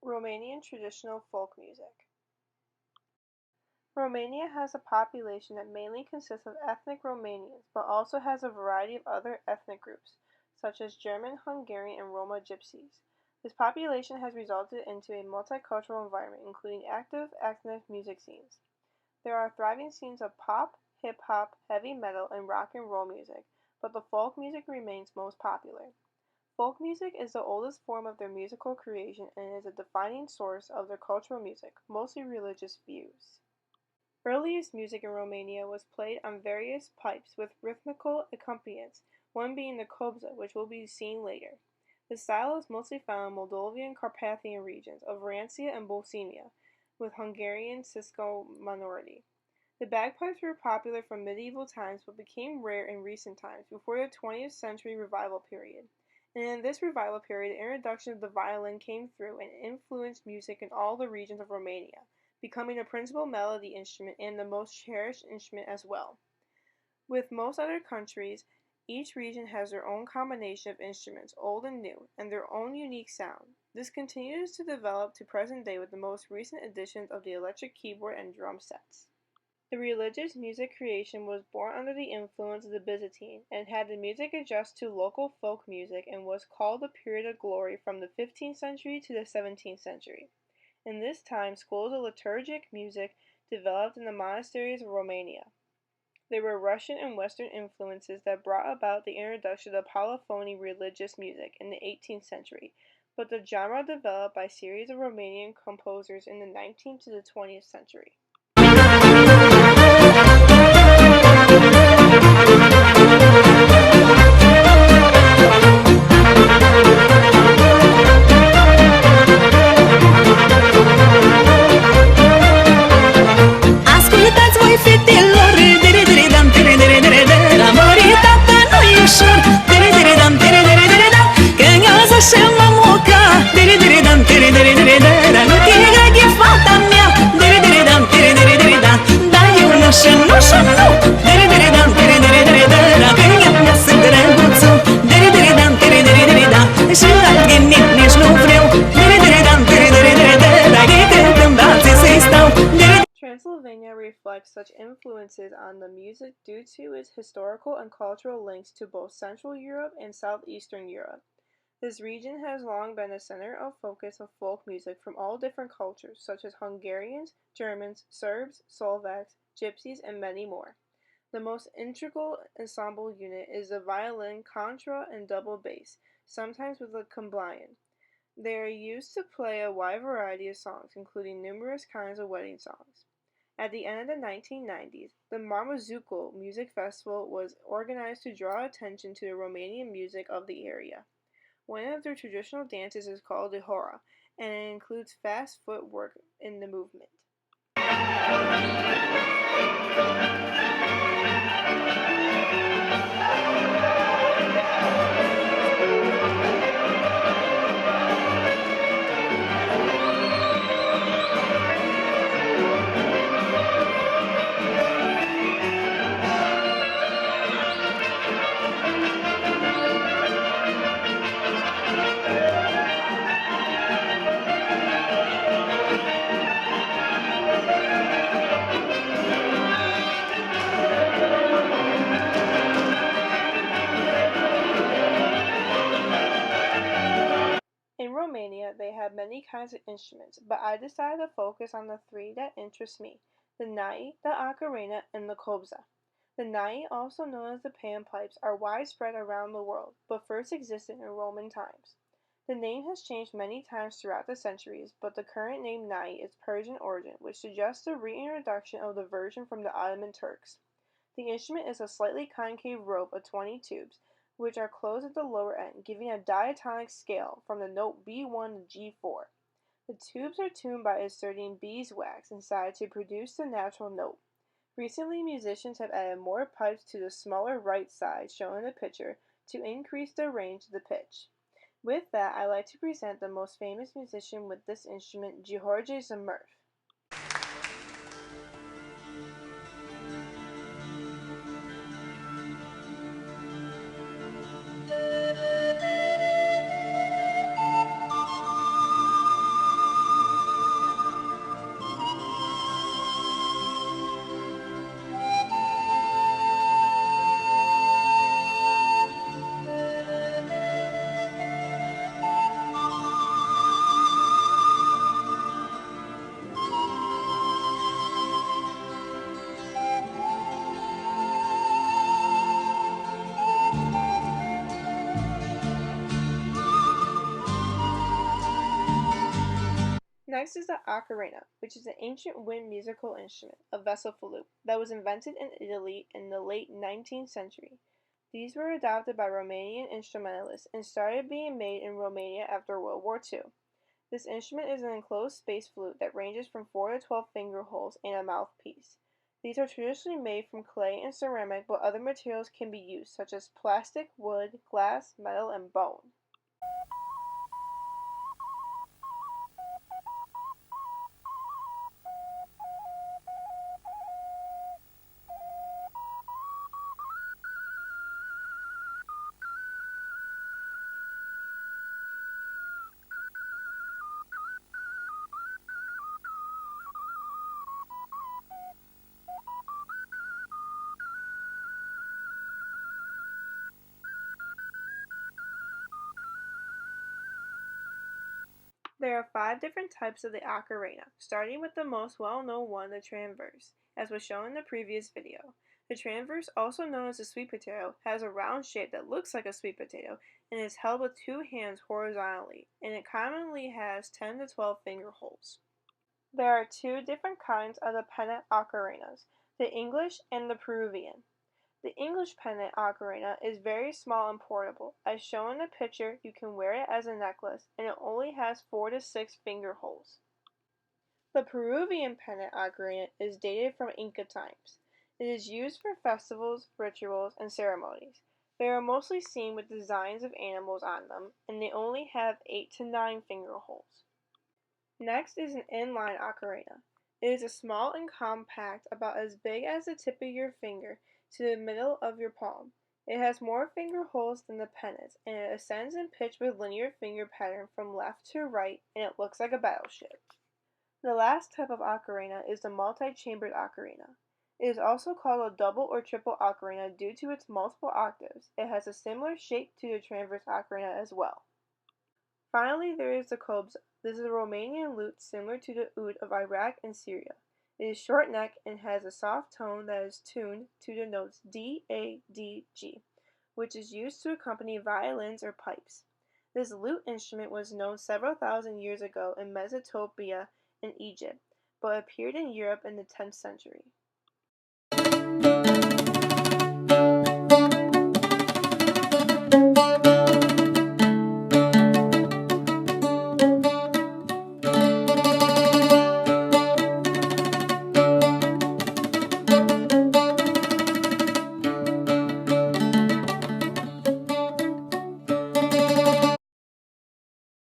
Romanian traditional folk music. Romania has a population that mainly consists of ethnic Romanians, but also has a variety of other ethnic groups, such as German, Hungarian, and Roma Gypsies. This population has resulted into a multicultural environment, including active ethnic music scenes. There are thriving scenes of pop, hip-hop, heavy metal, and rock and roll music, but the folk music remains most popular. Folk music is the oldest form of their musical creation and is a defining source of their cultural music, mostly religious views. Earliest music in Romania was played on various pipes with rhythmical accompaniments, one being the kobza, which will be seen later. The style is mostly found in Moldovan Carpathian regions of Rancia and Bohemia, with Hungarian Cisco minority. The bagpipes were popular from medieval times but became rare in recent times, before the 20th century revival period. And in this revival period, the introduction of the violin came through and influenced music in all the regions of Romania, becoming a principal melody instrument and the most cherished instrument as well. With most other countries, each region has their own combination of instruments, old and new, and their own unique sound. This continues to develop to present day with the most recent additions of the electric keyboard and drum sets. The religious music creation was born under the influence of the Byzantine, and had the music adjust to local folk music, and was called the period of glory from the 15th century to the 17th century. In this time, schools of liturgic music developed in the monasteries of Romania. There were Russian and Western influences that brought about the introduction of polyphony religious music in the 18th century, but the genre developed by a series of Romanian composers in the 19th to the 20th century. Ascultați voi fetelor, dere-dere-dam, dere-dere-dere-dere, la măritată nu-i ușor, dere-dere-dam, dere-dere-dere-da, cănioază și mămuca, dere-dere-dam, dere-dere-dere-da, nu te găghe fata mea, dere-dere-dam, dere-dere-dere-da, da eu nu și nu și nu, dere-dere-dam, dere-dere-dere-da, că eu mea sunt drăguțul, dere-dere-dam, dere-dere-dere-da, și alt nici nu vreau, dere-dere-dam, dere-dere-dere-da, ei când în brațe să-i stau, Transylvania reflects such influences on the music due to its historical and cultural links to both Central Europe and Southeastern Europe. This region has long been a center of focus of folk music from all different cultures, such as Hungarians, Germans, Serbs, Slovaks, Gypsies, and many more. The most integral ensemble unit is the violin, contra, and double bass, sometimes with a combine. They are used to play a wide variety of songs, including numerous kinds of wedding songs. At the end of the 1990s, the Marmazucul Music Festival was organized to draw attention to the Romanian music of the area. One of their traditional dances is called the hora, and it includes fast footwork in the movement. In Romania, they have many kinds of instruments, but I decided to focus on the three that interest me: the nai, the ocarina, and the kobza. The nai, also known as the panpipes, are widespread around the world, but first existed in Roman times. The name has changed many times throughout the centuries, but the current name nai is Persian origin, which suggests the reintroduction of the version from the Ottoman Turks. The instrument is a slightly concave rope of 20 tubes, which are closed at the lower end, giving a diatonic scale from the note B1 to G4. The tubes are tuned by inserting beeswax inside to produce the natural note. Recently, musicians have added more pipes to the smaller right side shown in the picture to increase the range of the pitch. With that, I'd like to present the most famous musician with this instrument, George Zamurf. Next is the ocarina, which is an ancient wind musical instrument, a vessel flute, that was invented in Italy in the late 19th century. These were adopted by Romanian instrumentalists and started being made in Romania after World War II. This instrument is an enclosed space flute that ranges from 4 to 12 finger holes and a mouthpiece. These are traditionally made from clay and ceramic, but other materials can be used, such as plastic, wood, glass, metal, and bone. There are 5 different types of the ocarina, starting with the most well-known one, the transverse, as was shown in the previous video. The transverse, also known as the sweet potato, has a round shape that looks like a sweet potato and is held with 2 hands horizontally, and it commonly has 10 to 12 finger holes. There are 2 different kinds of the pendant ocarinas, the English and the Peruvian. The English pendant ocarina is very small and portable. As shown in the picture, you can wear it as a necklace, and it only has 4 to 6 finger holes. The Peruvian pendant ocarina is dated from Inca times. It is used for festivals, rituals, and ceremonies. They are mostly seen with designs of animals on them, and they only have 8 to 9 finger holes. Next is an inline ocarina. It is a small and compact, about as big as the tip of your finger to the middle of your palm. It has more finger holes than the pendants, and it ascends in pitch with linear finger pattern from left to right, and it looks like a battleship. The last type of ocarina is the multi-chambered ocarina. It is also called a double or triple ocarina due to its multiple octaves. It has a similar shape to the transverse ocarina as well. Finally, there is the kobza. This is a Romanian lute similar to the oud of Iraq and Syria. It is short neck and has a soft tone that is tuned to the notes D, A, D, G, which is used to accompany violins or pipes. This lute instrument was known several thousand years ago in Mesopotamia and Egypt, but appeared in Europe in the 10th century.